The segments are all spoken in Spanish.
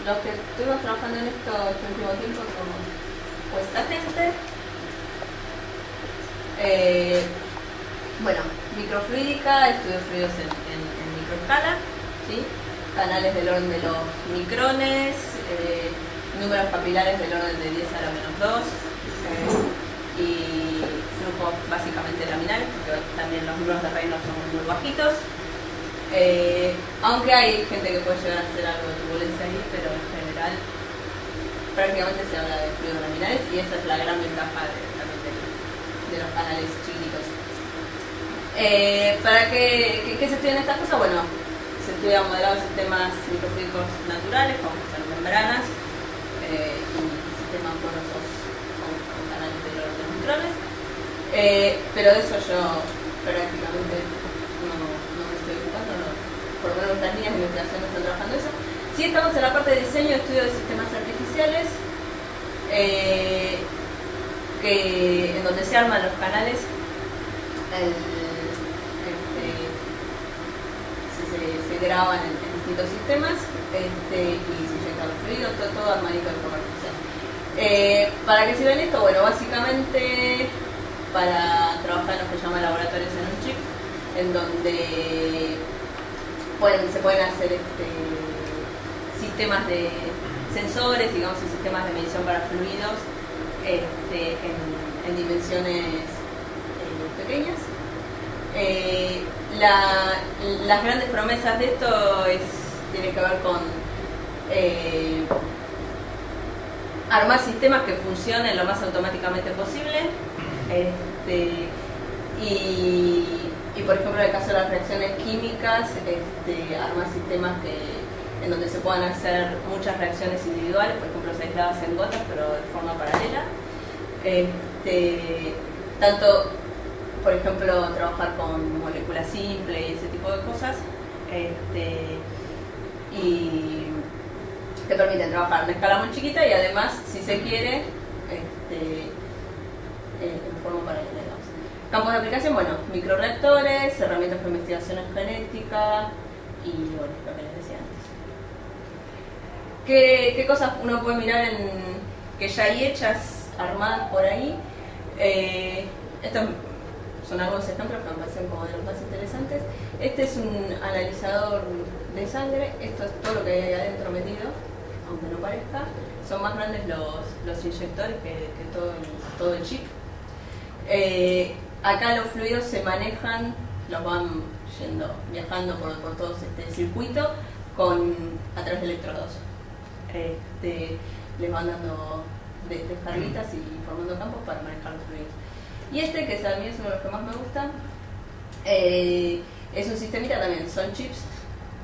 los que estuvimos trabajando en esto este último tiempo somos pues esta gente. Bueno, microfluídica, estudio fluidos en microescala, ¿sí? Canales del orden de los micrones, números capilares del orden de 10 a la menos 2, y flujos básicamente laminares, porque también los números de Reynolds son muy bajitos. Aunque hay gente que puede llegar a hacer algo de turbulencia ahí, pero en general prácticamente se habla de fluidos laminares, y esa es la gran ventaja de los canales chiquitos. ¿Para qué se estudian estas cosas? Bueno, se estudian modelados de sistemas microfluídicos naturales, como son membranas, y sistemas porosos con canales de los micrones. Pero de eso yo prácticamente no me estoy ocupando, por lo menos las líneas de investigación no están trabajando eso. Sí estamos en la parte de diseño y estudio de sistemas artificiales, en donde se arman los canales, se graban en distintos sistemas, y se inyectan los fluidos, todo armadito de forma artificial. ¿Para qué sirven esto? Bueno, básicamente para trabajar en lo que se llama laboratorios en un chip, en donde se pueden hacer sistemas de sensores, digamos, y sistemas de medición para fluidos en dimensiones pequeñas. Las grandes promesas de esto tienen que ver con armar sistemas que funcionen lo más automáticamente posible, y por ejemplo en el caso de las reacciones químicas, armar sistemas en donde se puedan hacer muchas reacciones individuales, por ejemplo aisladas en gotas pero de forma paralela. Tanto, por ejemplo, trabajar con moléculas simples y ese tipo de cosas, y te permiten trabajar a una escala muy chiquita y además, si se quiere, en forma paralela. Campos de aplicación, bueno, microreactores, herramientas para investigación en genética y bueno, lo que les decía antes. ¿Qué cosas uno puede mirar que ya hay hechas, armadas por ahí? Estos son algunos ejemplos que me parecen como de los más interesantes. Este es un analizador de sangre, esto es todo lo que hay ahí adentro metido, aunque no parezca. Son más grandes los inyectores que todo el chip. Acá los fluidos se manejan, los van viajando por todo este circuito a través de electrodos. Les van dando descarguitas y formando campos para manejar los fluidos. Y que a mí es uno de los que más me gustan, es un sistemita también, son chips,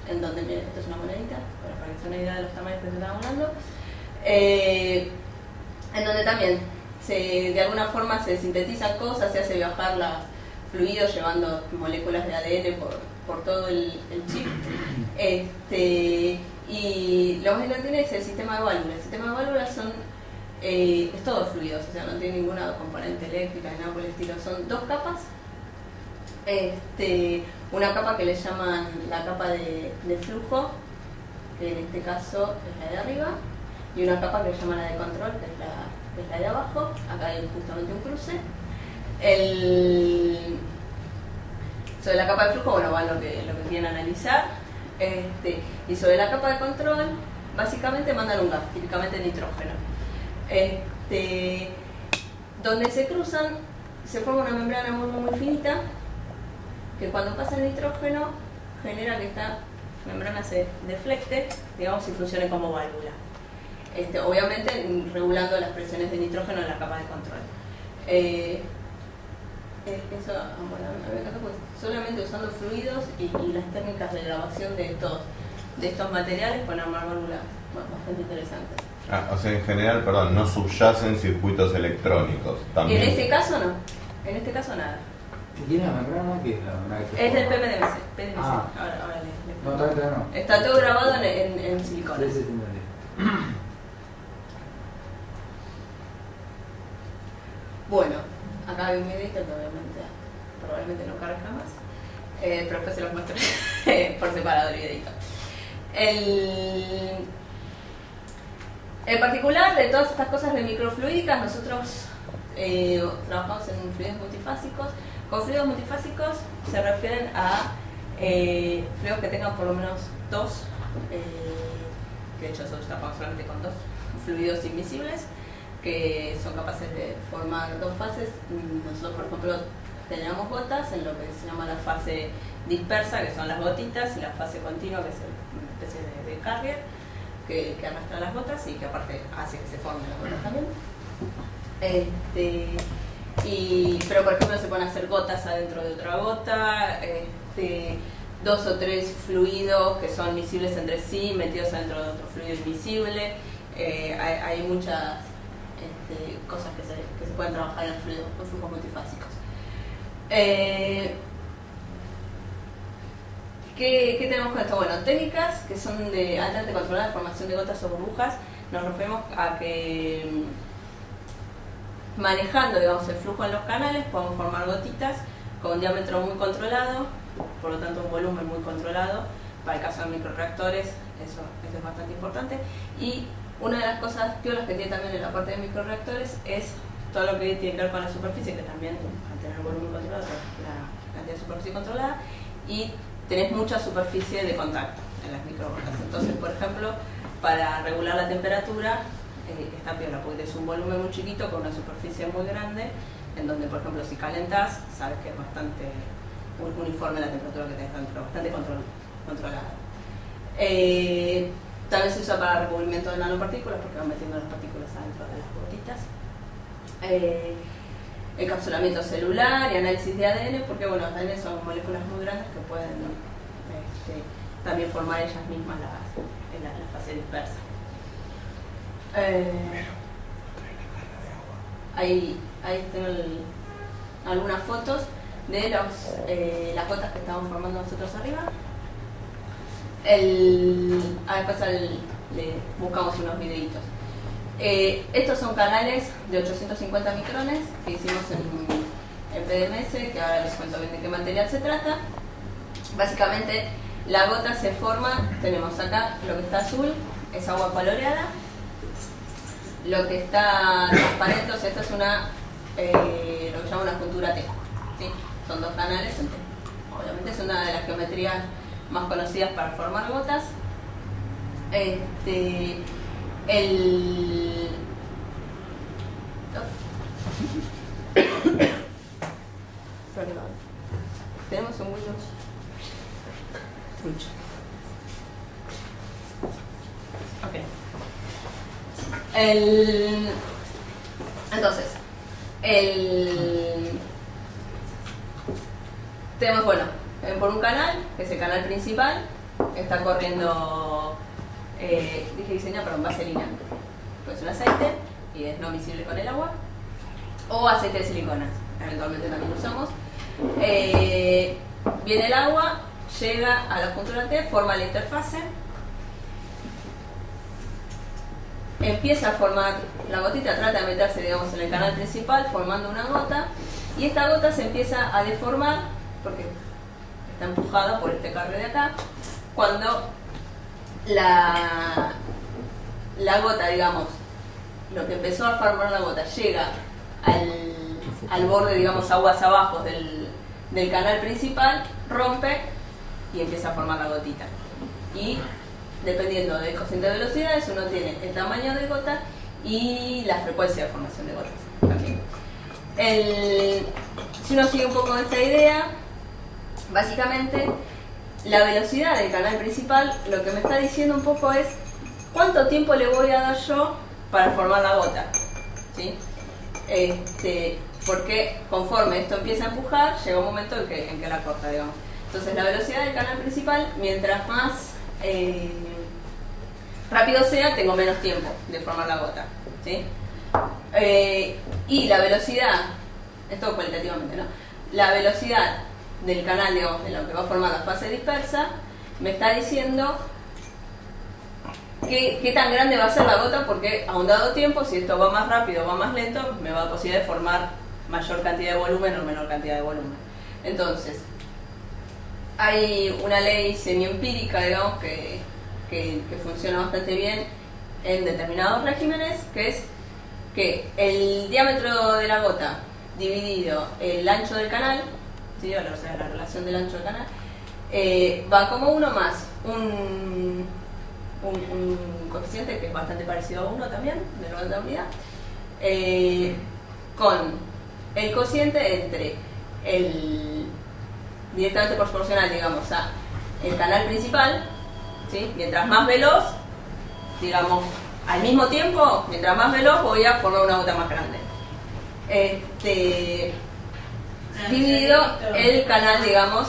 en donde, miren, esto es una monedita, para que se den una idea de los tamaños que se están hablando, en donde también de alguna forma se sintetizan cosas, se hace viajar los fluidos llevando moléculas de ADN por todo el chip. Y lo más interesante es el sistema de válvulas. El sistema de válvulas es todo fluidos, o sea, no tiene ninguna componente eléctrica ni nada por el estilo. Son dos capas. Una capa que le llaman la capa de flujo, que en este caso es la de arriba, y una capa que le llaman la de control, que es la de abajo. Acá hay justamente un cruce. Sobre la capa de flujo, bueno, va lo que quieren analizar. Y sobre la capa de control, básicamente mandan un gas, típicamente nitrógeno. Donde se cruzan, se forma una membrana muy finita, que cuando pasa el nitrógeno genera que esta membrana se deflecte, digamos, y funcione como válvula. Obviamente regulando las presiones de nitrógeno en la capa de control. Eso, bueno, a mí me encanta porque solamente usando fluidos y las técnicas de grabación de estos materiales pueden armar válvulas bastante interesantes. O sea, en general, perdón, no subyacen circuitos electrónicos. También. En este caso no, en este caso nada. ¿Tiene la membrana? ¿Qué es la membrana que se Es del forma? PDMC. Ahora No, todavía no. Está todo grabado en silicona. Sí, entendí. Bueno, acá hay un videito que probablemente no cargue jamás, pero después se los muestro por separado el videito. En particular, de todas estas cosas de microfluídicas, nosotros trabajamos en fluidos multifásicos. Con fluidos multifásicos se refieren a fluidos que tengan por lo menos dos, que de hecho nosotros trabajamos solamente con dos fluidos invisibles, que son capaces de formar dos fases. Nosotros, por ejemplo, tenemos gotas en lo que se llama la fase dispersa, que son las gotitas, y la fase continua, que es una especie de carrier, que arrastra las gotas y que aparte hace que se formen las gotas también. Pero por ejemplo se pueden hacer gotas adentro de otra gota, dos o tres fluidos que son miscibles entre sí, metidos adentro de otro fluido invisible. Hay muchas cosas que se pueden trabajar en flujos multifásicos. ¿Qué tenemos con esto? Bueno, técnicas que son de altamente controlada formación de gotas o burbujas. Nos referimos a que manejando, digamos, el flujo en los canales podemos formar gotitas con un diámetro muy controlado, por lo tanto un volumen muy controlado. Para el caso de microreactores eso es bastante importante. Y una de las cosas piolas que tiene también en la parte de microreactores es todo lo que tiene que ver con la superficie, que también al tener volumen controlado, la cantidad de superficie controlada, y tenés mucha superficie de contacto en las microgotas. Entonces, por ejemplo, para regular la temperatura está piola, porque es un volumen muy chiquito con una superficie muy grande, en donde, por ejemplo, si calentás, sabes que es bastante uniforme la temperatura que tenés dentro, bastante controlada. También se usa para recubrimiento de nanopartículas, porque van metiendo las partículas adentro de las gotitas. Encapsulamiento celular y análisis de ADN, porque bueno, los ADN son moléculas muy grandes que pueden también formar ellas mismas en la fase dispersa. Ahí tengo algunas fotos de las gotas que estamos formando nosotros arriba. Después le buscamos unos videitos. Estos son canales de 850 micrones que hicimos en PDMS, que ahora les cuento bien de qué material se trata. Básicamente la gota se forma, tenemos acá lo que está azul, es agua coloreada. Lo que está transparente, o sea, esto es lo que llama una juntura T, ¿sí? Son dos canales, obviamente es una de las geometrías más conocidas para formar gotas. Tenemos un Windows trucho. Ok. Entonces, tenemos, bueno, por un canal, que es el canal principal, está corriendo, dije diseñar, perdón, vaselina. Pues un aceite, y es no miscible con el agua, o aceite de silicona, eventualmente también lo usamos. Viene el agua, llega a la juntura T, forma la interfase, empieza a formar la gotita, trata de meterse, digamos, en el canal principal formando una gota, y esta gota se empieza a deformar porque está empujada por este carro de acá. Cuando la gota, digamos, lo que empezó a formar la gota llega al borde, digamos, aguas abajo del canal principal, rompe y empieza a formar la gotita. Y dependiendo del cociente de velocidades, uno tiene el tamaño de gota y la frecuencia de formación de gotas también. Si uno sigue un poco esta idea, básicamente la velocidad del canal principal lo que me está diciendo un poco es cuánto tiempo le voy a dar yo para formar la gota, ¿sí? Porque conforme esto empieza a empujar, llega un momento en que la corta, digamos. Entonces la velocidad del canal principal, mientras más rápido sea, tengo menos tiempo de formar la gota, ¿sí? Y la velocidad, esto cualitativamente, ¿no? La velocidad del canal, digamos, de lo que va a formar la fase dispersa, me está diciendo qué tan grande va a ser la gota, porque a un dado tiempo, si esto va más rápido o va más lento, me va a dar posibilidad de formar mayor cantidad de volumen o menor cantidad de volumen. Entonces, hay una ley semiempírica, digamos, que funciona bastante bien, en determinados regímenes, que es que el diámetro de la gota dividido el ancho del canal, ¿sí? O sea, la relación del ancho del canal, va como 1 más un coeficiente que es bastante parecido a 1 también, de orden de unidad, con el cociente entre el directamente proporcional, digamos, a el canal principal, ¿sí? Mientras más veloz, digamos, al mismo tiempo, mientras más veloz voy a formar una gota más grande. Dividido el canal, digamos,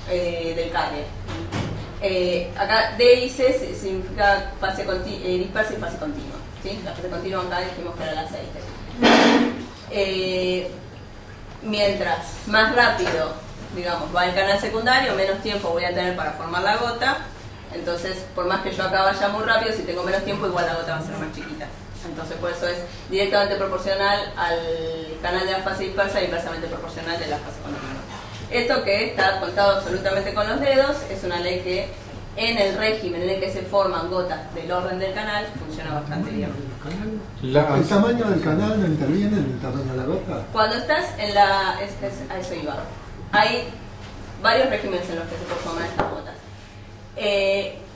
del carrier. Acá D y C significa fase dispersa y fase continua, ¿sí? La fase continua acá dijimos que era el aceite. Mientras más rápido, digamos, va el canal secundario, menos tiempo voy a tener para formar la gota. Entonces, por más que yo acá vaya muy rápido, si tengo menos tiempo, igual la gota va a ser más chiquita. Entonces, por eso es directamente proporcional al canal de la fase dispersa e inversamente proporcional de la fase continua. Esto, que está contado absolutamente con los dedos, es una ley que en el régimen en el que se forman gotas del orden del canal funciona bastante bien. ¿El tamaño del canal no interviene en el tamaño de la gota? Cuando estás en la... a eso iba. Hay varios regímenes en los que se pueden formar estas gotas.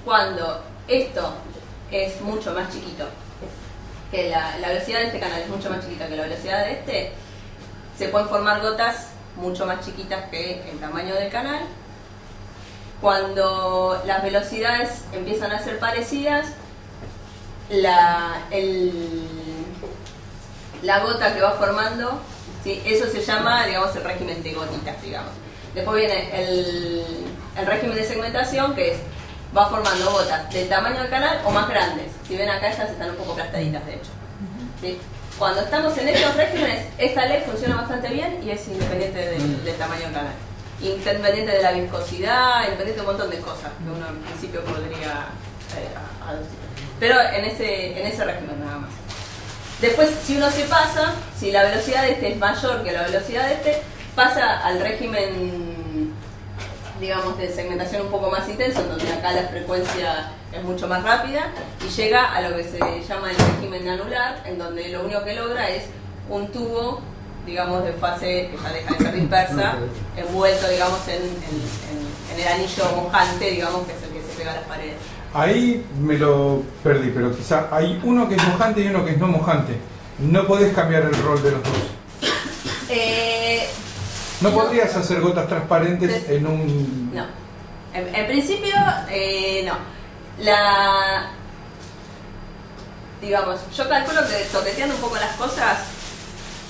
Cuando esto es mucho más chiquito, que la velocidad de este canal es mucho más chiquita que la velocidad de este, se pueden formar gotas mucho más chiquitas que el tamaño del canal. Cuando las velocidades empiezan a ser parecidas, la gota que va formando, ¿sí? Eso se llama, digamos, el régimen de gotitas, digamos. Después viene el régimen de segmentación, que es, va formando gotas del tamaño del canal o más grandes. Si ven acá, estas están un poco aplastaditas, de hecho, ¿sí? Cuando estamos en estos regímenes, esta ley funciona bastante bien y es independiente del tamaño del canal. Independiente de la viscosidad, independiente de un montón de cosas que uno en principio podría aducir. Pero en ese régimen nada más. Después, si uno se pasa, si la velocidad de este es mayor que la velocidad de este, pasa al régimen, digamos, de segmentación un poco más intenso, en donde acá la frecuencia es mucho más rápida, y llega a lo que se llama el régimen anular, en donde lo único que logra es un tubo, digamos, de fase que ya deja de ser dispersa, envuelto, digamos, en el anillo mojante, digamos, que es el que se pega a las paredes. Ahí me lo perdí, pero quizá hay uno que es mojante y uno que es no mojante. No podés cambiar el rol de los dos. ¿No podrías hacer gotas transparentes en un...? No. En principio, no. Digamos, yo calculo que toqueteando un poco las cosas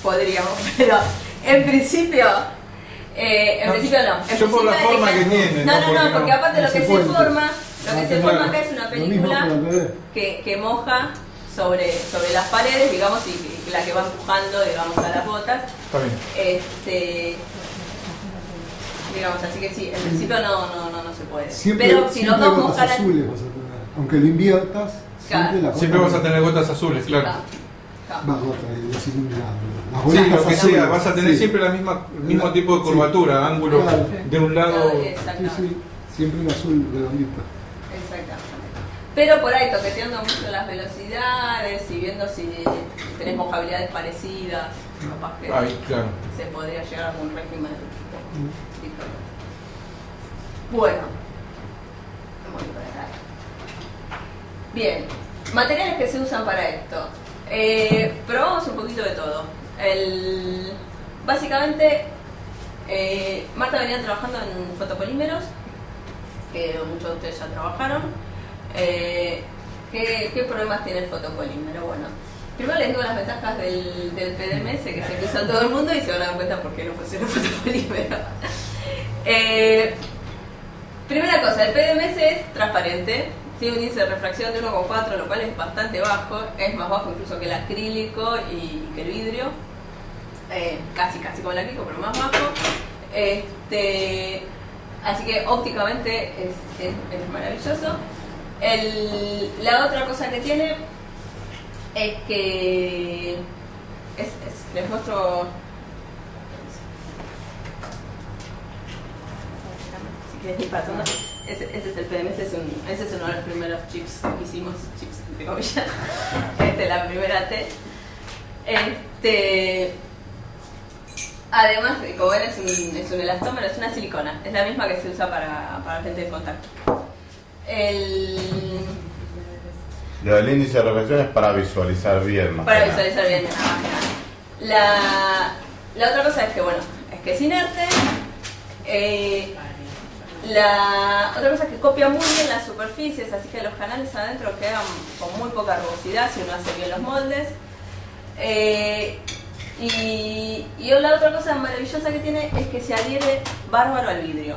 podríamos, pero en principio no. Yo por la forma que tiene. No, porque aparte lo que se forma acá es una película mismo, que moja sobre las paredes, digamos, y la que va empujando, digamos, a las gotas. Está bien. Digamos, así que sí, en principio no se puede. Pero si los dos mojan azules vas a tener. Aunque lo inviertas, claro, siempre vas a tener gotas azules, claro. Más gotas, sí, lo que sea, vas a tener siempre el mismo tipo de curvatura, ángulo, claro, de un lado. Sí, siempre un azul redondito. Exactamente. Pero por ahí, toqueteando mucho las velocidades y viendo si tenés mojabilidades parecidas, capaz que ahí, claro, se podría llegar a algún régimen diferente. Bueno, vamos a ir para acá. Bien, materiales que se usan para esto. Probamos un poquito de todo. Básicamente, Marta venía trabajando en fotopolímeros, que muchos de ustedes ya trabajaron. ¿Qué problemas tiene el fotopolímero? Bueno, primero les digo las ventajas del PDMS, que se usa en todo el mundo, y se van a dar cuenta por qué no funciona el fotopolímero. Primera cosa, el PDMS es transparente. Tiene un índice de refracción de 1,4, lo cual es bastante bajo, es más bajo incluso que el acrílico y que el vidrio, casi como el acrílico, pero más bajo. Así que ópticamente es maravilloso. La otra cosa que tiene es que les muestro, si quieres ir pasando. Ese es el PDMS, ese es uno de los primeros chips que hicimos, chips entre comillas, la primera T. Además, como ven, es un elastómero, es una silicona, es la misma que se usa para lentes de contacto. Lo del índice de reflexión es para visualizar bien más. Para visualizar bien. La otra cosa es que, bueno, es inerte. La otra cosa es que copia muy bien las superficies, así que los canales adentro quedan con muy poca rugosidad si uno hace bien los moldes. Y la otra cosa maravillosa que tiene es que se adhiere bárbaro al vidrio.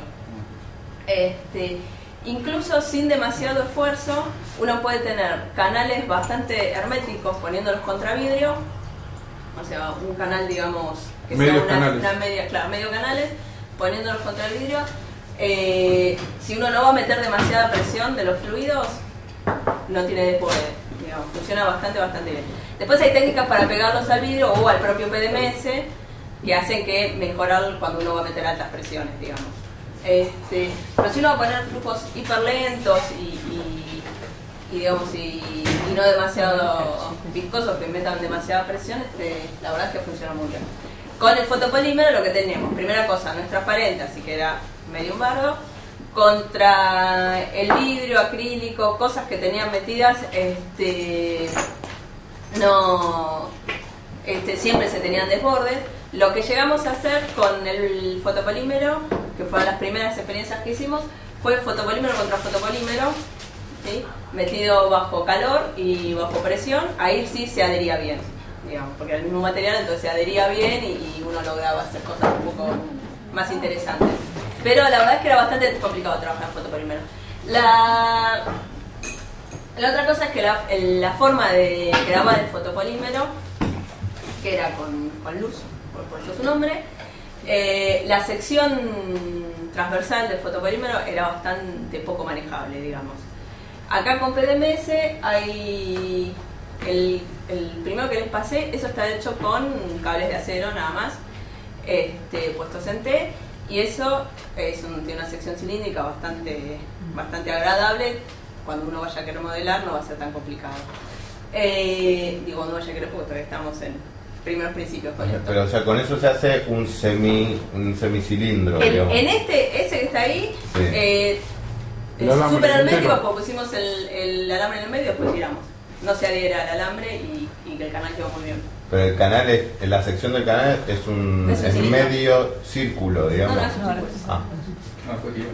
Incluso sin demasiado esfuerzo, uno puede tener canales bastante herméticos poniéndolos contra vidrio, o sea, un canal, digamos, que medio sea canales. una media, claro, medio canales, poniéndolos contra el vidrio. Si uno no va a meter demasiada presión de los fluidos, no tiene desborde, digamos, funciona bastante bien. Después hay técnicas para pegarlos al vidrio o al propio PDMS que hacen que mejorar cuando uno va a meter altas presiones, digamos. Pero si uno va a poner flujos hiperlentos y digamos y no demasiado viscosos que metan demasiada presión, la verdad es que funciona muy bien. Con el fotopolímero lo que tenemos, primera cosa, no es transparente, así que era medio un bardo. Contra el vidrio, acrílico, cosas que tenían metidas, siempre se tenían desbordes. Lo que llegamos a hacer con el fotopolímero, que fue las primeras experiencias que hicimos, fue fotopolímero contra fotopolímero, ¿sí? Metido bajo calor y bajo presión. Ahí sí se adhería bien, digamos, porque era el mismo material, entonces se adhería bien y uno lograba hacer cosas un poco más interesantes. Pero la verdad es que era bastante complicado trabajar en fotopolímero. La otra cosa es que la forma de grabar el fotopolímero, que era con luz, por eso su nombre, la sección transversal del fotopolímero era bastante poco manejable, digamos. Acá con PDMS hay el primero que les pasé, eso está hecho con cables de acero nada más, puestos en T, y eso tiene una sección cilíndrica bastante agradable. Cuando uno vaya a querer modelar no va a ser tan complicado. Cuando vaya a querer, porque todavía estamos en primeros principios con esto. Pero o sea, con eso se hace un semicilindro, digamos. En ese que está ahí, sí. Es súper hermético, porque pusimos el alambre en el medio y después tiramos. No se adhiere al alambre y que el canal quedó muy bien. Pero el canal la sección del canal es medio círculo, digamos. No, es un círculo.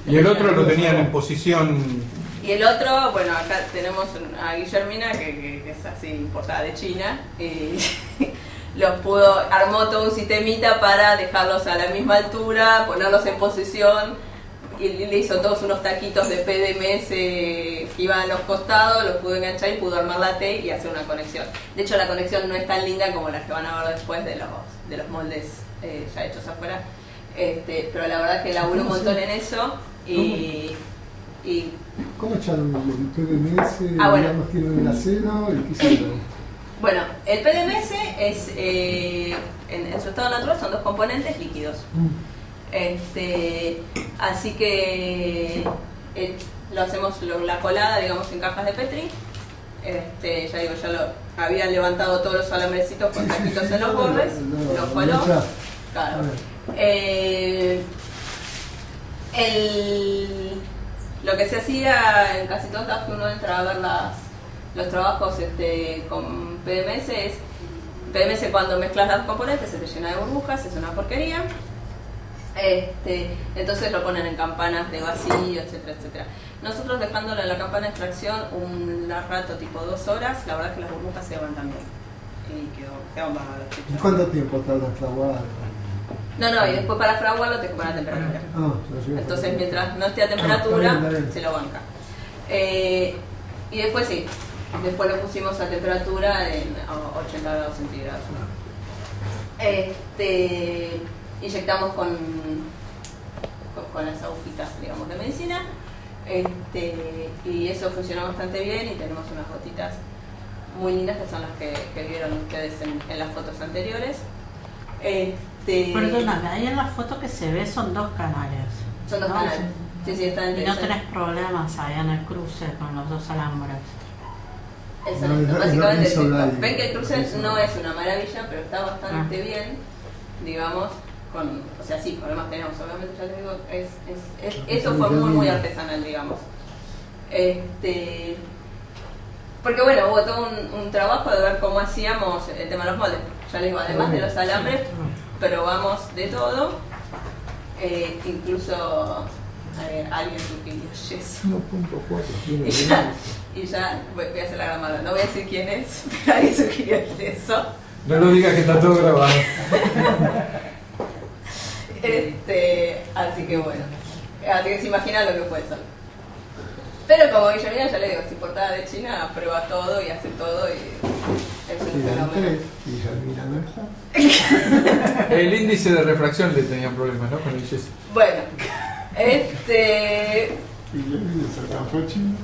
Y el otro lo tenían en posición. Y el otro, bueno, acá tenemos a Guillermina, que es así, importada de China, y armó todo un sistemita para dejarlos a la misma altura, ponerlos en posición, y le hizo todos unos taquitos de PDMS que iban a los costados, los pudo enganchar y pudo armar la T y hacer una conexión. De hecho, la conexión no es tan linda como las que van a ver después de los moldes ya hechos afuera, pero la verdad es que laburó un montón en eso. ¿Cómo echaron el PDMS? Bueno. Digamos, tiene el acero y qué se llama. Bueno, el PDMS es, en su estado natural son dos componentes líquidos. Así que lo hacemos la colada, digamos, en cajas de Petri. Ya digo, ya había levantado todos los alambrecitos con taquitos en los bordes, los coló. Claro. Lo que se hacía en casi todos lados que uno entra a ver los trabajos con PDMS es PDMS cuando mezclas los componentes se te llena de burbujas, es una porquería. Entonces lo ponen en campanas de vacío, etcétera, etcétera. Nosotros dejándolo en la campana de extracción un rato, tipo 2 horas, la verdad es que las burbujas se van también. Y quedaban bárbaros. ¿Y cuánto tiempo tarda en fraguar? No, y después para fraguarlo te ponen a temperatura. Entonces mientras no esté a temperatura, se lo banca. Y después sí, después lo pusimos a temperatura en 80 grados centígrados. Inyectamos con las agujitas, digamos, de medicina, y eso funcionó bastante bien y tenemos unas gotitas muy lindas que son las que vieron ustedes en las fotos anteriores. Perdóname, ahí en la foto que se ve son 2 canales. Son 2 canales. Sí, están y no tenés problemas ahí en el cruce con los 2 alambres. Eso No, es es básicamente lo que hizo es esto. Blay. Ven que el cruce Eso. no es una maravilla, pero está bastante bien, digamos, o sea, sí, problemas tenemos, obviamente, ya les digo, eso fue muy artesanal, digamos. Porque bueno, hubo todo un trabajo de ver cómo hacíamos el tema de los moldes. Ya les digo, además de los alambres, probamos de todo, incluso alguien sugirió yeso. 1.4. Y ya voy a hacer la gramada, no voy a decir quién es, pero alguien sugirió el yeso. No lo digas que está todo grabado. Así que bueno, así que se imaginan lo que fue eso. Pero como Guillermina, ya le digo, es importada de China, prueba todo y hace todo y es un Quedan fenómeno. 3 y Yasmina no está. El índice de refracción le tenían problemas, ¿no? Con el yeso. Bueno, Y Yasmina se alcanzó chino.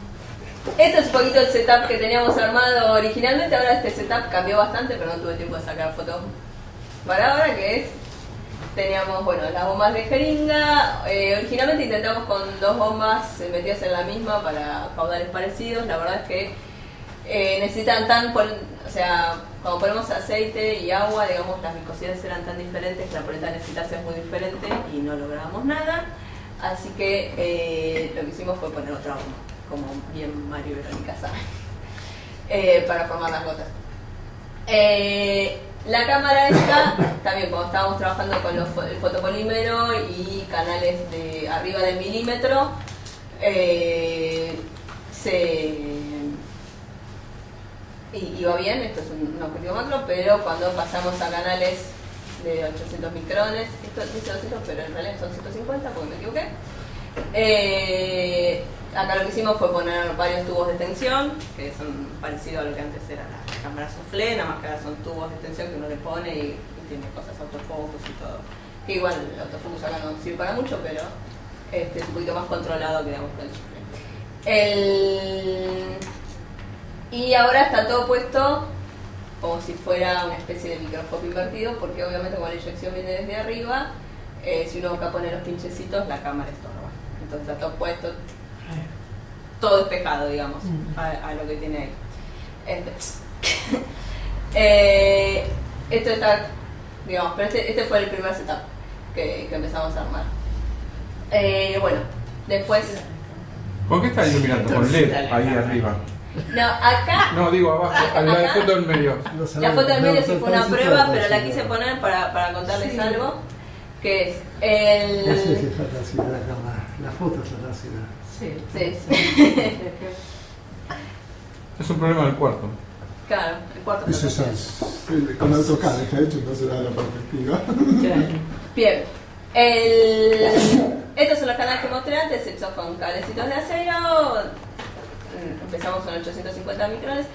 esto es un poquito el setup que teníamos armado originalmente. Ahora este setup cambió bastante, pero no tuve tiempo de sacar fotos para ahora, que es... Teníamos, bueno, las bombas de jeringa. Originalmente intentamos con 2 bombas metidas en la misma para caudales parecidos. La verdad es que necesitan o sea, cuando ponemos aceite y agua, digamos, las viscosidades eran tan diferentes que la polenta necesita ser muy diferente y no logramos nada. Así que lo que hicimos fue poner otra bomba, como bien Mario y Verónica saben, para formar las gotas. La cámara esta, también cuando estábamos trabajando con el fotopolímero y canales de arriba del milímetro, iba bien, esto es un objetivo macro, pero cuando pasamos a canales de 800 micrones, esto dice 200, pero en realidad son 150 porque me equivoqué. Acá lo que hicimos fue poner varios tubos de tensión, que son parecidos a lo que antes era la cámara soufflé, nada más que ahora son tubos de tensión que uno le pone y tiene cosas autofocus y todo. Que igual el autofocus acá no sirve para mucho, pero es un poquito más controlado que digamos con el soufflé. Y ahora está todo puesto como si fuera una especie de microscopio invertido, porque obviamente como la inyección viene desde arriba, si uno acá pone los pinchecitos, la cámara estorba. Entonces está todo puesto, todo despejado, digamos, a lo que tiene ahí. Esto está, digamos, pero este fue el primer setup que empezamos a armar. Bueno, después... ¿Con qué está iluminando? Con LED ahí arriba. No, acá... No, digo abajo, a la de foto del medio. La foto del medio sí fue una prueba, pero la quise poner para contarles algo, que es el... No sé si es así la cámara. La foto es así. Sí. Es un problema del cuarto. Claro, el cuarto. Eso es con AutoCAD está hecho, entonces da la perspectiva. Bien. Estos son los canales que mostré antes, hechos con cablecitos de acero. Empezamos con 850 micrones.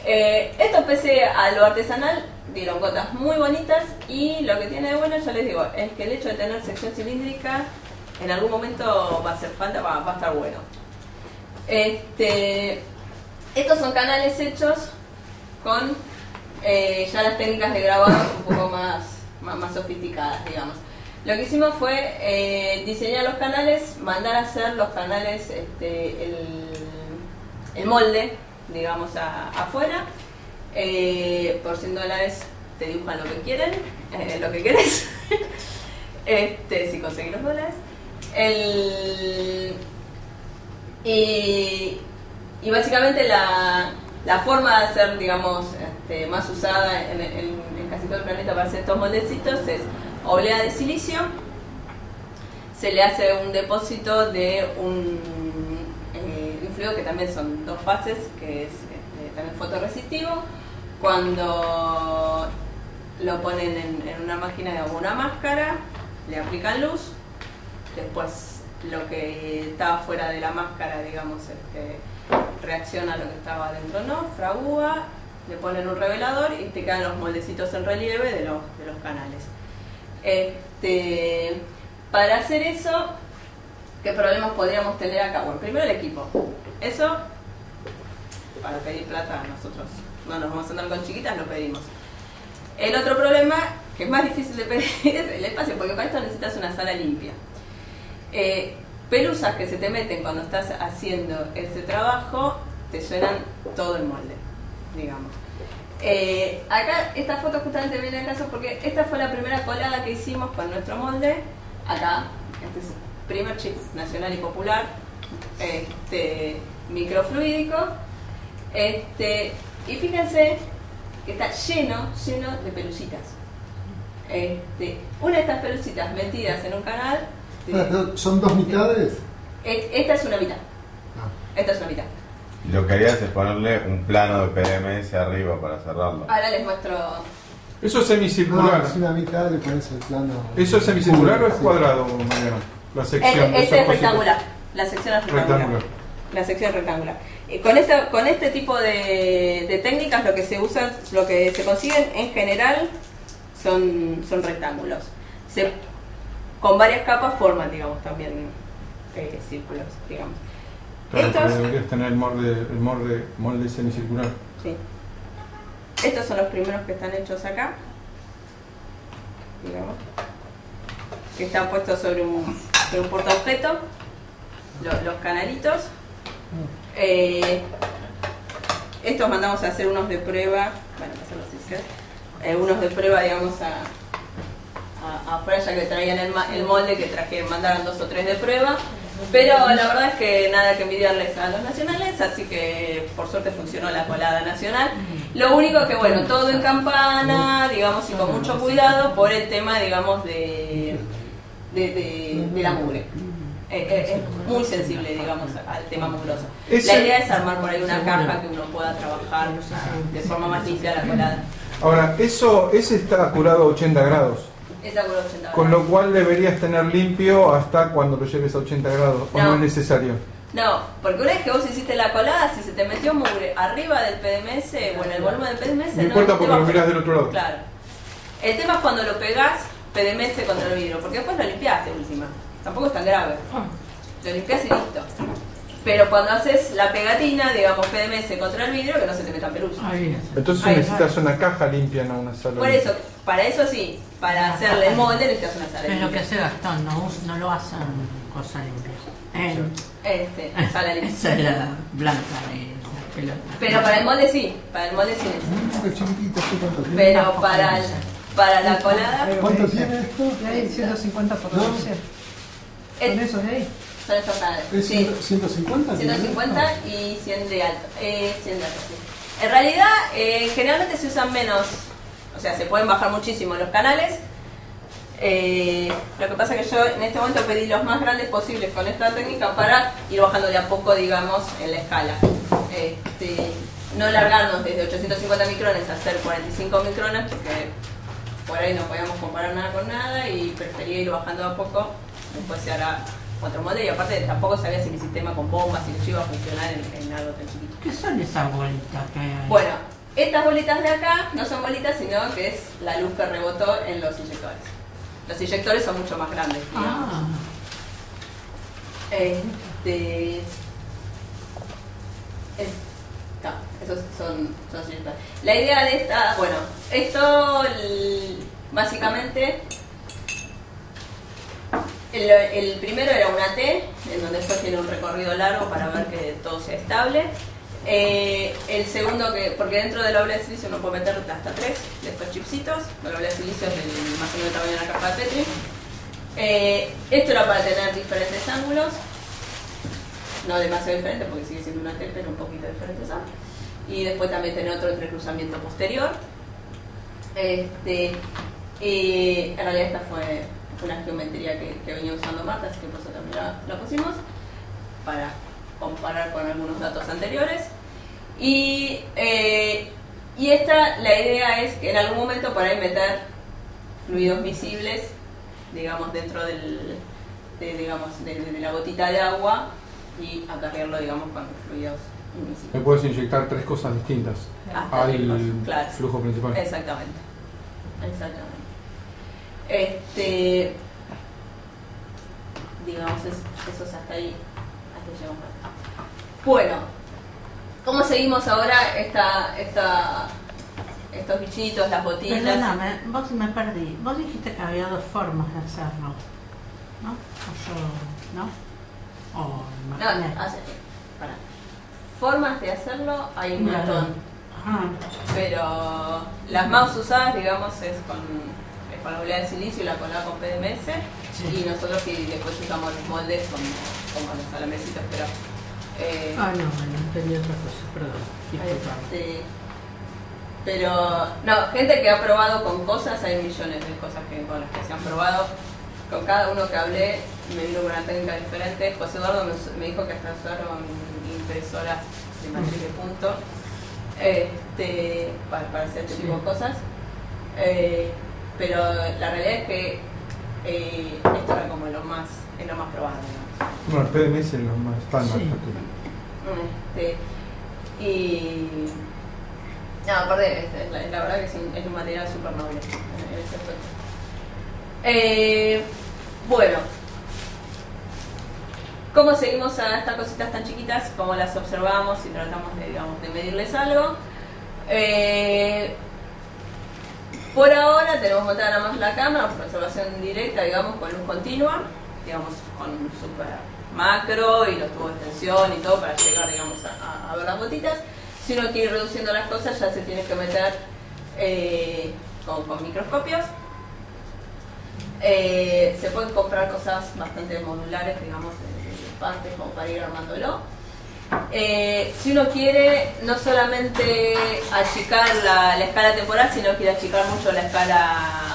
Esto, pese a lo artesanal, dieron gotas muy bonitas. Y lo que tiene de bueno, ya les digo, es que el hecho de tener sección cilíndrica en algún momento va a hacer falta, va a estar bueno. Estos son canales hechos con ya las técnicas de grabado un poco más sofisticadas, digamos. Lo que hicimos fue diseñar los canales, mandar a hacer los canales, el molde, digamos, afuera. Por $100 te dibujan lo que quieren, lo que querés, si conseguís los dólares. Y básicamente la forma de hacer, digamos, más usada en casi todo el planeta para hacer estos moldecitos es oblea de silicio. Se le hace un depósito de un fluido que también son 2 fases, que es también fotorresistivo. Cuando lo ponen en una máquina o una máscara, le aplican luz. Después lo que estaba fuera de la máscara, digamos, reacciona a lo que estaba adentro, ¿no? Fragúa, le ponen un revelador y te quedan los moldecitos en relieve de los canales. Para hacer eso, ¿qué problemas podríamos tener acá? Bueno, primero el equipo. Eso, para pedir plata, nosotros no nos vamos a andar con chiquitas, lo pedimos. El otro problema, que es más difícil de pedir, es el espacio, porque para esto necesitas una sala limpia. Pelusas que se te meten cuando estás haciendo ese trabajo te llenan todo el molde. digamos. Acá esta foto justamente viene al caso porque esta fue la primera colada que hicimos con nuestro molde. Acá, este es el primer chip nacional y popular, microfluídico. Y fíjense que está lleno de pelucitas. Una de estas pelucitas metidas en un canal. ¿Son dos mitades? Esta es una mitad. Esta es una mitad. Lo que harías es ponerle un plano de PDMS arriba para cerrarlo. Ahora les muestro. Eso es semicircular. Es una mitad, le pones el plano. ¿Eso es semicircular o es Sí. cuadrado, Mariano? La sección. Este es rectangular. La sección es rectangular. La sección es rectangular. Con este tipo de técnicas lo que se usa, lo que se consiguen en general son rectángulos. Con varias capas forman, digamos, también círculos, digamos. Claro, Estos, pero deberías tener el molde semicircular. sí. Estos son los primeros que están hechos acá, digamos, que están puestos sobre un portaobjeto, los canalitos. Estos mandamos a hacer unos de prueba, unos de prueba, digamos, afuera, ya que traían el molde, que mandaran 2 o 3 de prueba. Pero la verdad es que nada que envidiarles a los nacionales, así que por suerte funcionó la colada nacional. Lo único que, bueno, todo en campana, digamos, y con mucho cuidado por el tema, digamos, de la mugre. Es muy sensible, digamos, al tema mugroso. La idea es armar por ahí una caja que uno pueda trabajar de forma más limpia la colada. Ahora, ese está curado a 80 grados. Con lo cual deberías tener limpio hasta cuando lo lleves a 80 grados, ¿o no es necesario? No, porque una vez que vos hiciste la colada, si se te metió mugre arriba del PDMS o en el volumen del PDMS, no importa porque lo mirás del otro lado. Claro. El tema es cuando lo pegás PDMS contra el vidrio, porque después lo limpiaste última. Tampoco es tan grave. Lo limpias y listo. Pero cuando haces la pegatina, digamos PDMS contra el vidrio, que no se te metan pelusa. Entonces necesitas una caja limpia, no una sala. Por eso, para eso sí, para hacerle el molde necesitas una sala limpia. Es lo que hace Gastón, no lo hacen cosa limpia. Sala limpia. Esa es la blanca de la pelota. Pero para el molde sí necesitas. Es chiquitito, ¿cuánto tiene? Pero para la colada. ¿Cuánto tiene esto? De ahí, 150 por 12. ¿Son esos de ahí? Son estos canales. ¿Es Sí. 150? 150 y 100 de alto. 100 de alto, sí. En realidad, generalmente se usan menos, o sea, se pueden bajar muchísimo los canales. Lo que pasa es que yo en este momento pedí los más grandes posibles con esta técnica para ir bajando de a poco, digamos, en la escala. No largarnos desde 850 micrones a hacer 45 micrones porque por ahí no podíamos comparar nada con nada y prefería ir bajando de a poco. Después se hará otro molde y aparte tampoco sabía si mi sistema con bombas si iba a funcionar en algo tan chiquito. ¿Qué son esas bolitas que hay ahí? Bueno, estas bolitas de acá no son bolitas, sino que es la luz que rebotó en los inyectores. Los inyectores son mucho más grandes, digamos. Esos son inyectores. La idea de esta, bueno, esto básicamente el primero era una T, en donde después tiene un recorrido largo para ver que todo sea estable. El segundo, porque dentro de la doble de silicio uno puede meter hasta 3 de estos chipsitos. La doble de silicio es más o menos el tamaño de una caja de Petri. Esto era para tener diferentes ángulos, no demasiado diferentes porque sigue siendo una T, pero un poquito diferentes ángulos. Y después también tener otro entrecruzamiento posterior. En realidad esta fue una geometría que venía usando Marta, así que por eso también la pusimos para comparar con algunos datos anteriores. Y esta, la idea es que en algún momento por ahí meter fluidos visibles, digamos, dentro de la gotita de agua y acarrearlo, digamos, con fluidos invisibles. Me puedes inyectar 3 cosas distintas al claro, flujo principal. Exactamente. Digamos, eso es hasta ahí llegamos. Bueno, ¿cómo seguimos ahora estos bichitos, las botitas? Perdóname, vos me perdí. Vos dijiste que había 2 formas de hacerlo, ¿no? Formas de hacerlo hay un montón. Pero las más usadas, digamos, es con la boleada de silicio y la colada con PDMS. Y nosotros sí, después usamos los moldes con los alambrecitos, pero... no, entendí otra cosa, perdón. Pero, no, gente que ha probado con cosas, hay millones de cosas con las que se han probado. Con cada uno que hablé me vino con una técnica diferente. José Eduardo me dijo que hasta usaron impresoras de matriz de punto para hacer este tipo de cosas. Pero la realidad es que esto era como lo más probado, digamos. No, el PDMS es lo más estándar. Y no, aparte, la verdad que es un material súper noble en ese aspecto. Bueno, ¿cómo seguimos a estas cositas tan chiquitas? ¿Cómo las observamos y tratamos de medirles algo? Por ahora tenemos montada nada más la cámara, observación directa, digamos, con luz continua, digamos, con super macro y los tubos de extensión y todo para llegar, digamos, a ver las gotitas. Si uno quiere ir reduciendo las cosas, ya se tiene que meter con microscopios. Se pueden comprar cosas bastante modulares, digamos, de partes como para ir armándolo. Si uno quiere no solamente achicar la escala temporal, sino quiere achicar mucho la escala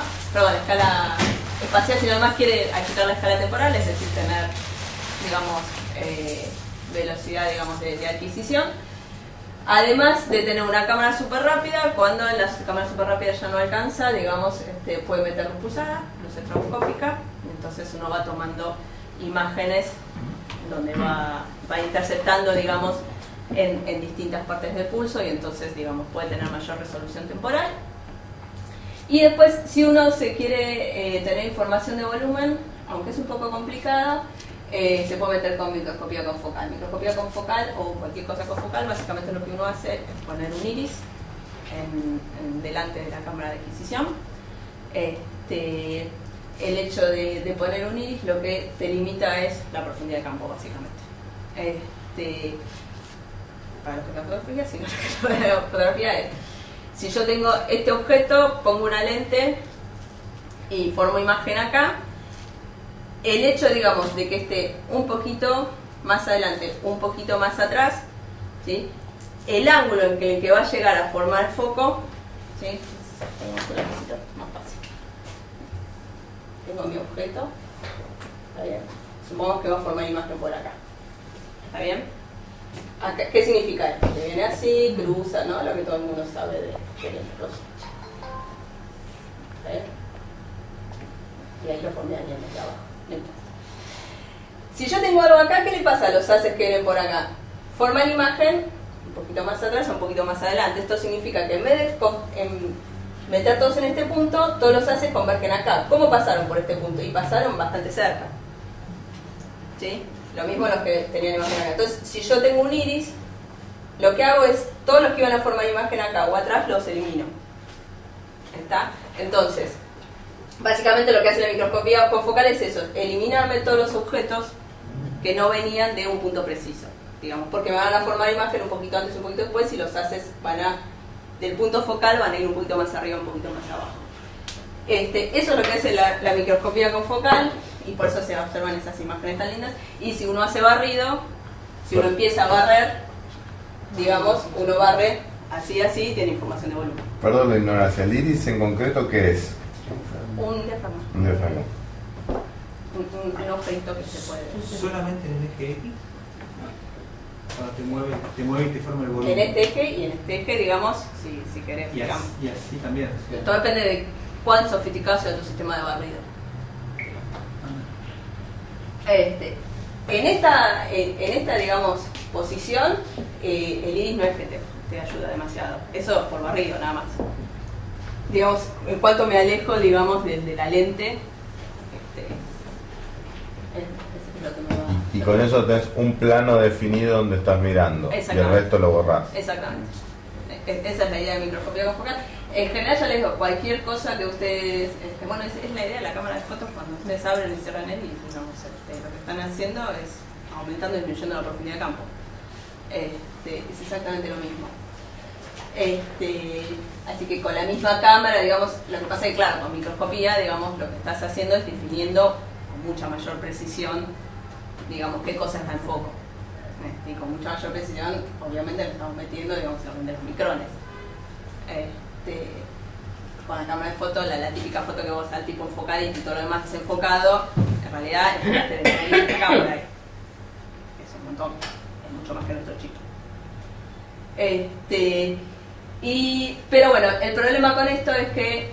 espacial, sino además quiere achicar la escala temporal, es decir, tener, digamos, velocidad, digamos, de adquisición. Además de tener una cámara súper rápida, cuando en las cámaras súper rápidas ya no alcanza, digamos, puede meter luz pulsada, luz estroboscópica, entonces uno va tomando imágenes donde va interceptando, digamos, en distintas partes del pulso y entonces, digamos, puede tener mayor resolución temporal. Y después, si uno se quiere tener información de volumen, aunque es un poco complicada, se puede meter con microscopía confocal. Microscopía confocal o cualquier cosa confocal, básicamente lo que uno hace es poner un iris delante de la cámara de adquisición. El hecho de poner un iris lo que te limita es la profundidad de campo, básicamente. Para los que la fotografía, si no, la fotografía es: si yo tengo este objeto, pongo una lente y formo imagen acá. El hecho, digamos, de que esté un poquito más adelante, un poquito más atrás, ¿sí? El ángulo en el que va a llegar a formar foco, ¿sí? Tenemos una cosita más fácil. Tengo mi objeto, ¿está bien? Supongamos que va a formar imagen por acá, ¿está bien? Acá, ¿qué significa esto? Que viene así, cruza, ¿no? Lo que todo el mundo sabe de los. ¿Está bien? Y ahí lo formé aquí abajo. Si yo tengo algo acá, ¿qué le pasa a los haces que vienen por acá? Forman imagen un poquito más atrás o un poquito más adelante. Esto significa que en vez de meter todos en este punto, todos los haces convergen acá. ¿Cómo pasaron por este punto? Y pasaron bastante cerca, ¿sí? Lo mismo los que tenían imagen acá. Entonces, si yo tengo un iris, lo que hago es, todos los que iban a formar imagen acá o atrás, los elimino. ¿Está? Entonces, básicamente lo que hace la microscopía confocal es eso, eliminarme todos los objetos que no venían de un punto preciso, digamos, porque me van a formar imagen un poquito antes, un poquito después, y los haces del punto focal van a ir un poquito más arriba, un poquito más abajo. Eso es lo que hace la microscopía confocal, y por eso se observan esas imágenes tan lindas. Y si uno hace barrido, si uno empieza a barrer, digamos, uno barre así, tiene información de volumen. Perdón la ignorancia, ¿el iris en concreto qué es? Un diafragma. Un diafragma. Un objeto que se puede. ¿Solamente en el eje X? Cuando te mueve y te forma el volumen. En este eje y en este eje, digamos, si querés. Y así también. Todo depende de cuán sofisticado sea tu sistema de barrido. En esta, digamos, posición, el iris no es que te ayuda demasiado. Eso por barrido, nada más. Digamos, en cuanto me alejo, digamos, de la lente, es lo que me va. Y con eso tenés un plano definido donde estás mirando, y el resto lo borrás. Exactamente. Esa es la idea de microscopía confocal. En general, ya les digo, cualquier cosa que ustedes... bueno, es la idea de la cámara de fotos cuando ustedes abren y cierran él y digamos, lo que están haciendo es aumentando y disminuyendo la profundidad de campo. Es exactamente lo mismo. Así que con la misma cámara, digamos, lo que pasa es que, claro, con microscopía, digamos, lo que estás haciendo es definiendo con mucha mayor precisión, digamos, qué cosas está en foco. Y con mucha mayor precisión, obviamente, le estamos metiendo, digamos, el orden de los micrones. Con la cámara de foto, la típica foto que vos al tipo enfocadito y todo lo demás es enfocado, en realidad, enfocaste de esta cámara. Es un montón, es mucho más que nuestro chip. Pero bueno, el problema con esto es que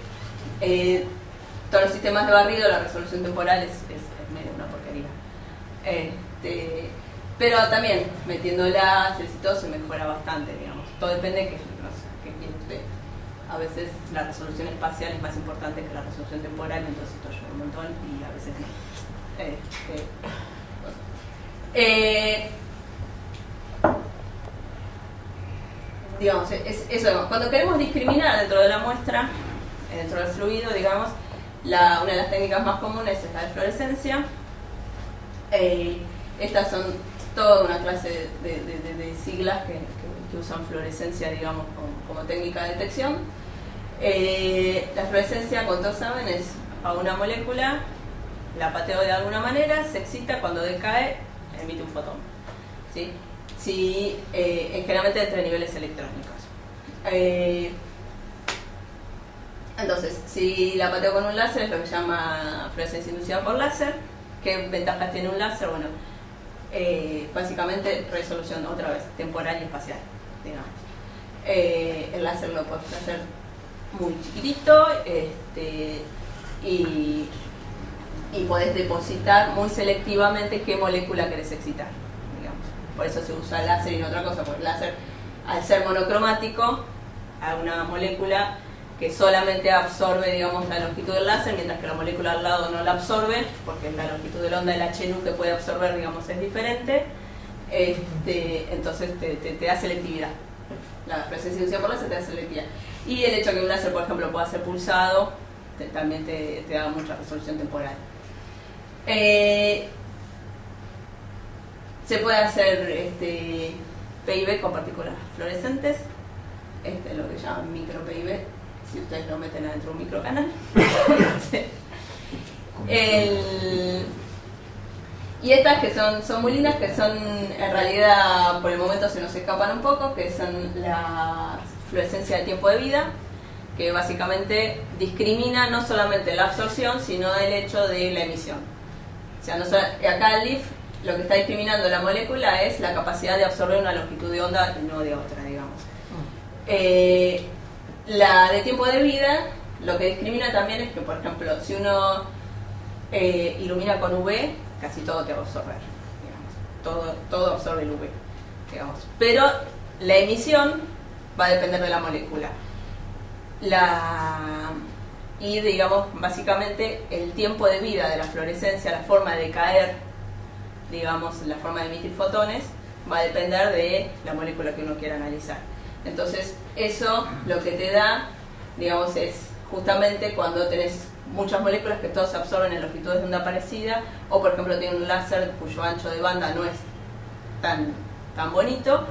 todos los sistemas de barrido, la resolución temporal es medio una porquería. Pero también, metiendo láseres y todo, se mejora bastante, digamos. Todo depende de qué quiere usted. A veces la resolución espacial es más importante que la resolución temporal, entonces esto ayuda un montón y a veces no. Digamos, eso. Cuando queremos discriminar dentro de la muestra, dentro del fluido, digamos, una de las técnicas más comunes es la de fluorescencia. Estas son toda una clase de siglas que usan fluorescencia, digamos, como técnica de detección. La fluorescencia, como todos saben, es a una molécula, la pateo de alguna manera, se excita, cuando decae, emite un fotón. ¿Sí? Generalmente entre niveles electrónicos. Entonces, si la pateo con un láser, es lo que se llama fluorescencia inducida por láser. ¿Qué ventajas tiene un láser? Bueno, básicamente resolución, otra vez, temporal y espacial, digamos. El láser lo puedes hacer muy chiquitito y podés depositar muy selectivamente qué molécula querés excitar, digamos. Por eso se usa el láser y no otra cosa, porque el láser, al ser monocromático, a una molécula que solamente absorbe, digamos, la longitud del láser, mientras que la molécula al lado no la absorbe, porque la longitud de la onda del HNU que puede absorber, digamos, es diferente. Entonces te da selectividad. La fluorescencia inducida por láser te da selectividad. Y el hecho de que un láser, por ejemplo, pueda ser pulsado, también te da mucha resolución temporal. Se puede hacer PIB con partículas fluorescentes, lo que llaman micro PIB, si ustedes lo meten adentro de un microcanal. Y estas que son muy lindas, que son, en realidad, por el momento se nos escapan un poco, que son la fluorescencia de tiempo de vida, que básicamente discrimina no solamente la absorción, sino el hecho de la emisión. O sea, acá el LIF lo que está discriminando la molécula es la capacidad de absorber una longitud de onda y no de otra, digamos. La de tiempo de vida, lo que discrimina también es que, por ejemplo, si uno ilumina con UV, casi todo te va a absorber, digamos. Todo absorbe el UV, digamos. Pero la emisión va a depender de la molécula. Y, digamos, básicamente el tiempo de vida de la fluorescencia, la forma de caer, digamos, la forma de emitir fotones, va a depender de la molécula que uno quiera analizar. Entonces, eso lo que te da, digamos, es justamente cuando tenés muchas moléculas que todas se absorben en longitudes de onda parecida, o por ejemplo tiene un láser cuyo ancho de banda no es tan bonito.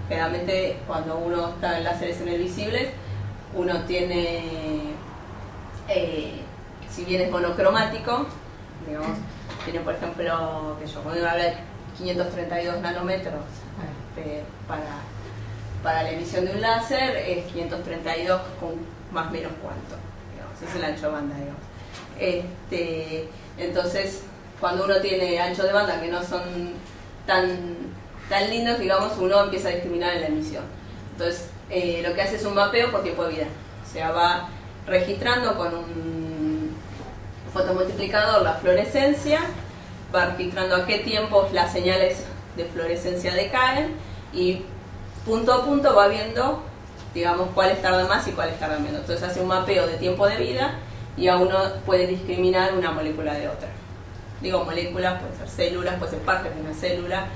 Generalmente cuando uno está en láseres visibles, uno tiene, si bien es monocromático, digamos, tiene por ejemplo, cuando uno habla de 532 nanómetros para la emisión de un láser, es 532 con más o menos cuánto, digamos, es el ancho de banda, digamos. Entonces, cuando uno tiene ancho de banda que no son tan lindos, digamos, uno empieza a discriminar en la emisión. Entonces, lo que hace es un mapeo por tiempo de vida. O sea, va registrando con un fotomultiplicador la fluorescencia, va registrando a qué tiempos las señales de fluorescencia decaen y punto a punto va viendo, digamos, cuáles tardan más y cuáles tardan menos. Entonces hace un mapeo de tiempo de vida y a uno puede discriminar una molécula de otra. Digo moléculas, pueden ser células, puede ser partes de una célula.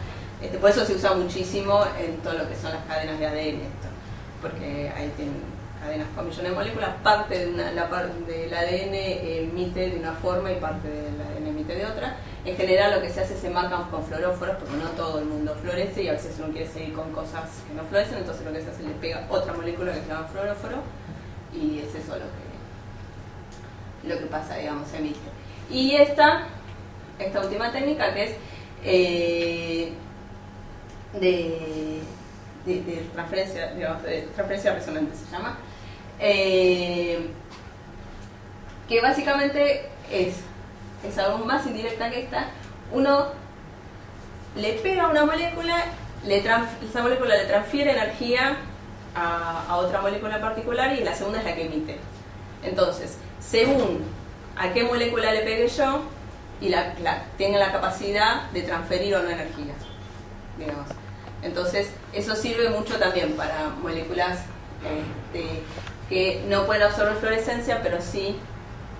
Por eso se usa muchísimo en todo lo que son las cadenas de ADN, porque ahí cadenas con millones de moléculas, parte del ADN emite de una forma y parte del ADN emite de otra. En general lo que se hace es se marcan con fluoróforos, porque no todo el mundo florece y a veces uno quiere seguir con cosas que no florecen, entonces lo que se hace es le pega otra molécula que se llama fluoróforo y es eso lo que pasa, digamos, se emite. Y esta última técnica que es de transferencia, digamos, de transferencia resonante se llama, que básicamente es algo más indirecta que esta. Uno le pega a una molécula, esa molécula le transfiere energía a otra molécula particular y la segunda es la que emite. Entonces, según a qué molécula le pegue yo, y tiene la capacidad de transferir o no energía, digamos. Entonces, eso sirve mucho también para moléculas que no pueden absorber fluorescencia, pero sí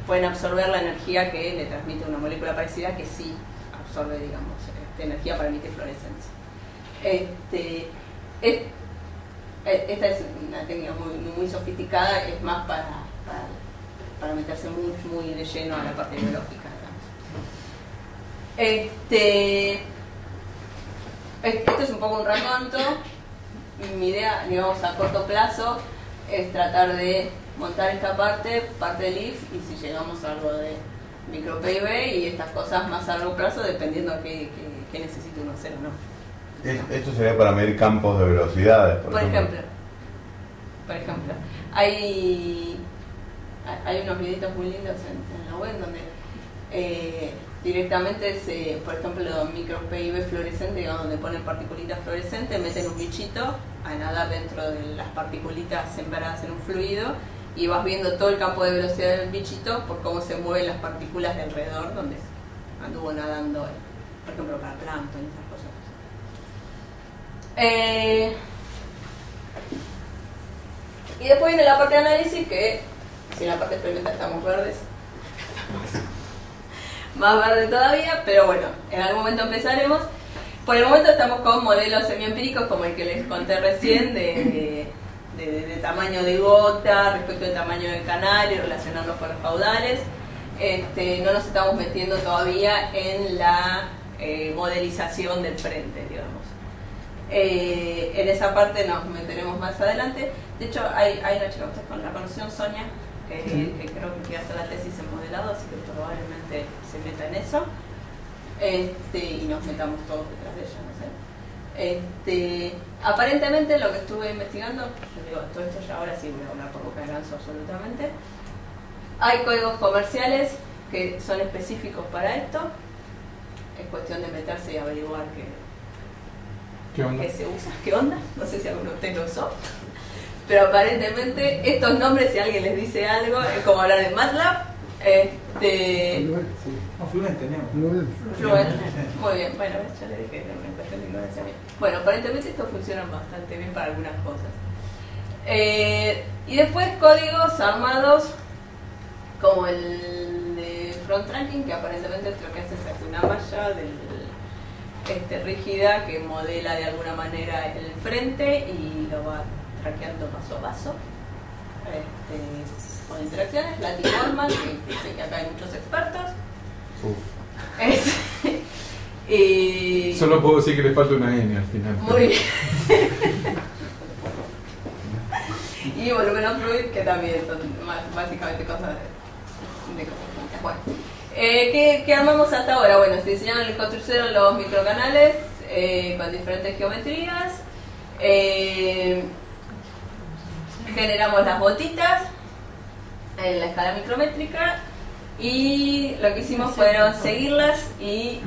pueden absorber la energía que le transmite una molécula parecida que sí absorbe, digamos, energía para emitir fluorescencia. Esta es una técnica muy sofisticada, es más para meterse muy de lleno a la parte biológica, digamos. Esto es un poco un raconto. Mi idea, digamos, a corto plazo es tratar de montar esta parte del IF, y si llegamos a algo de microPIB y estas cosas más a largo plazo, dependiendo de qué necesite uno hacer o no. Esto sería para medir campos de velocidades, por ejemplo. Por ejemplo, hay unos videitos muy lindos en la web donde directamente por ejemplo, microPIB fluorescente, digamos, donde ponen particulitas fluorescentes, meten un bichito a nadar dentro de las particulitas sembradas en un fluido y vas viendo todo el campo de velocidad del bichito por cómo se mueven las partículas de alrededor donde anduvo nadando, por ejemplo, para plancton y esas cosas. Y después viene la parte de análisis, que si en la parte experimental estamos verdes, más verde todavía, pero bueno, en algún momento empezaremos. Por el momento estamos con modelos semiempíricos como el que les conté recién de tamaño de gota respecto al tamaño del canal y relacionarlos con los caudales. No nos estamos metiendo todavía en la modelización del frente, digamos. En esa parte nos meteremos más adelante. De hecho, hay una chica, ustedes la conocieron, Sonia, que creo que quiere hacer la tesis en modelado, así que probablemente se meta en eso, y nos metamos todos detrás de ella, no sé. Aparentemente lo que estuve investigando, yo digo, todo esto ya ahora sí voy a hablar por boca de ganso absolutamente, hay códigos comerciales que son específicos para esto, es cuestión de meterse y averiguar qué se usa, qué onda, no sé si alguno de ustedes lo usó. Pero aparentemente estos nombres, si alguien les dice algo, es como hablar de MATLAB. Fluente, ¿no? Fluente. Muy bien, bueno, ya le dije que era una cuestión de ignorancia. Bueno, aparentemente estos funcionan bastante bien para algunas cosas. Y después códigos armados como el de front tracking, que aparentemente lo que hace es una malla rígida que modela de alguna manera el frente y lo va traqueando paso a paso con interacciones. Latin Normal, que sé que acá hay muchos expertos. Solo puedo decir que le falta una N al final. Muy bien. Y volumen fluid, que también son básicamente cosas de cosas. Bueno, ¿qué armamos hasta ahora? Bueno, se diseñaron y construyeron los microcanales con diferentes geometrías. Generamos las botitas en la escala micrométrica y lo que hicimos fueron seguirlas y...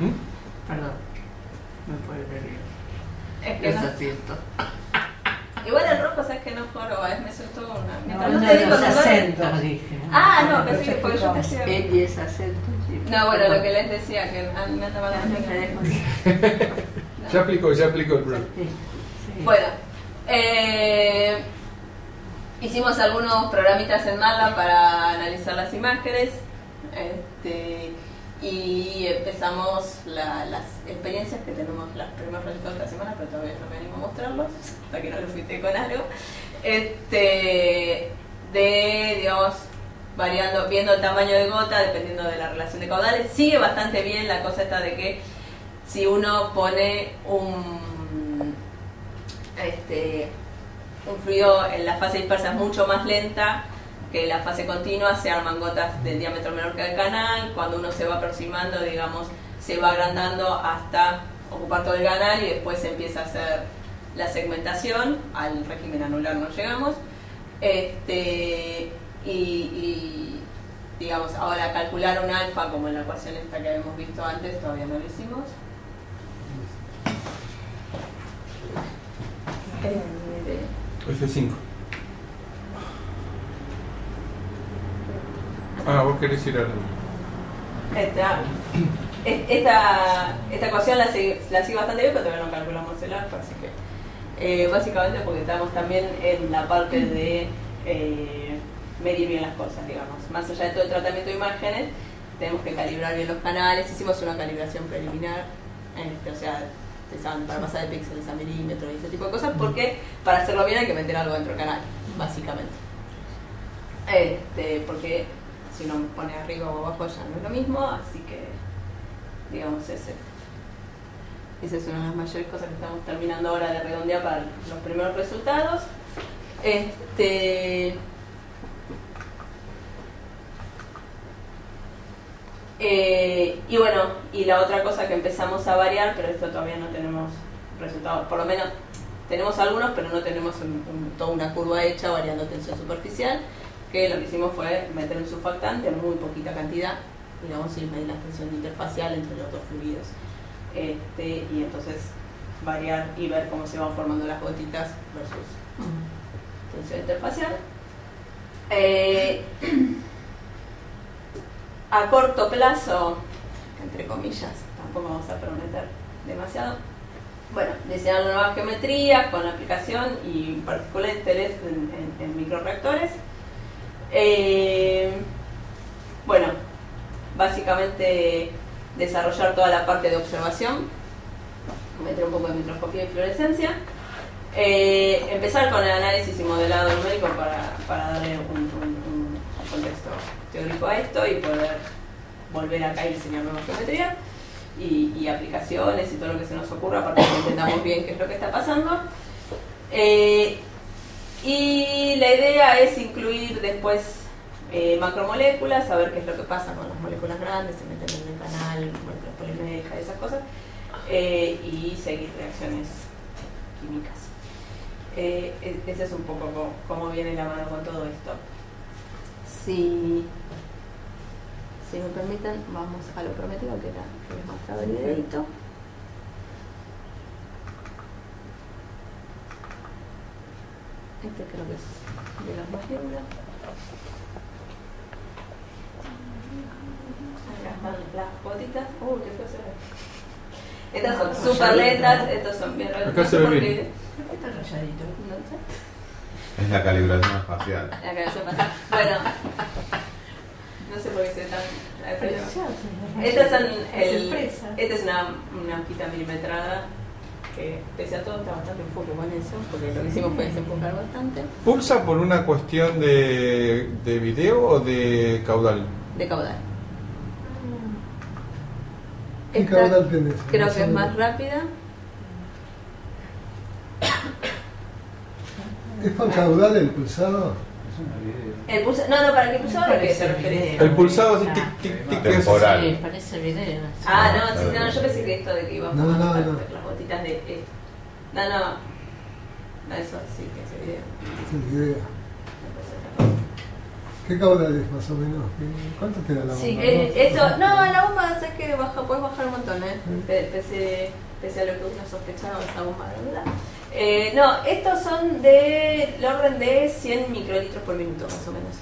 Perdón, no puedo creer. Es que es no. acierto. Igual el rojo, ¿sabes que no joroba? Me soltó una... No, uno de los acentos, dije. Ah, no, que sí, porque yo te decía... Él y es acento, sí. No, bueno, lo que les decía, que me andaba la Ya aplicó el bro. Bueno, hicimos algunos programitas en MATLAB para analizar las imágenes y empezamos las experiencias que tenemos, las primeras resultados de esta semana, pero todavía no me animo a mostrarlos, hasta que no lo fuiste con algo. de, digamos, variando, viendo el tamaño de gota dependiendo de la relación de caudales. Sigue bastante bien la cosa esta de que si uno pone un fluido en la fase dispersa es mucho más lenta que la fase continua, se arman gotas del diámetro menor que el canal. Cuando uno se va aproximando, digamos, se va agrandando hasta ocupar todo el canal y después se empieza a hacer la segmentación. Al régimen anular no llegamos. Y digamos, ahora calcular un alfa como en la ecuación esta que habíamos visto antes, todavía no lo hicimos. F5. Vos querés ir a esta ecuación la sigue bastante bien, pero todavía no calculamos el alfa, así que básicamente porque estamos también en la parte de medir bien las cosas, digamos. Más allá de todo el tratamiento de imágenes, tenemos que calibrar bien los canales. Hicimos una calibración preliminar, o sea, para pasar de píxeles a milímetros y ese tipo de cosas, porque para hacerlo bien hay que meter algo dentro del canal, básicamente. Porque si uno pone arriba o abajo ya no es lo mismo, así que, digamos, esa es una de las mayores cosas que estamos terminando ahora de redondear para los primeros resultados. Y bueno, y la otra cosa que empezamos a variar, pero esto todavía no tenemos resultados, por lo menos tenemos algunos, pero no tenemos toda una curva hecha variando tensión superficial, que lo que hicimos fue meter un surfactante en muy poquita cantidad, digamos, y medir la tensión interfacial entre los dos fluidos. Y entonces variar y ver cómo se van formando las gotitas versus tensión interfacial. A corto plazo, entre comillas, tampoco vamos a prometer demasiado. Bueno, diseñar nuevas geometrías con aplicación y partículas en microreactores. Bueno, básicamente desarrollar toda la parte de observación, meter un poco de microscopía y fluorescencia. Empezar con el análisis y modelado numérico para darle un contexto teórico a esto y poder volver acá y diseñar nuevas geometrías y aplicaciones y todo lo que se nos ocurra para que entendamos bien qué es lo que está pasando. Y la idea es incluir después macromoléculas, saber qué es lo que pasa con las moléculas grandes, se meten en el canal, moléculas poliméricas, esas cosas, y seguir reacciones químicas. Ese es un poco cómo viene la mano con todo esto. Si me permiten, vamos a lo prometido, que les mostraba el videito. Este creo que es de los más lindos. Acá están las gotitas. Qué feo se ve. Estas son súper lentas, estos son bien realistas. Acá se ve bien. Está rayadito. No sé. Es la calibración espacial. La calibración espacial. Bueno, no sé por qué se ve tan la diferencia. Estas son esta es una hojita milimetrada que pese a todo está bastante enfoque con eso, porque lo que hicimos fue desenfocar bastante. ¿Pulsa por una cuestión de video o de caudal? De caudal. ¿Qué caudal tenés? Creo que es más rápida. ¿Es con caudal el pulsado? No, para que el pulsado ¿a qué se refiere? El pulsado así tic tic tic temporal. Sí, parece video. No, yo pensé que esto de que íbamos a no. las gotitas de No, eso sí que es video. Es el video. ¿Qué caudal es más o menos? ¿Cuánto te da la bomba? Sí, la bomba es que puedes bajar un montón, pese a lo que uno sospechaba, esa bomba de verdad. No, estos son del orden de 100 microlitros por minuto, más o menos.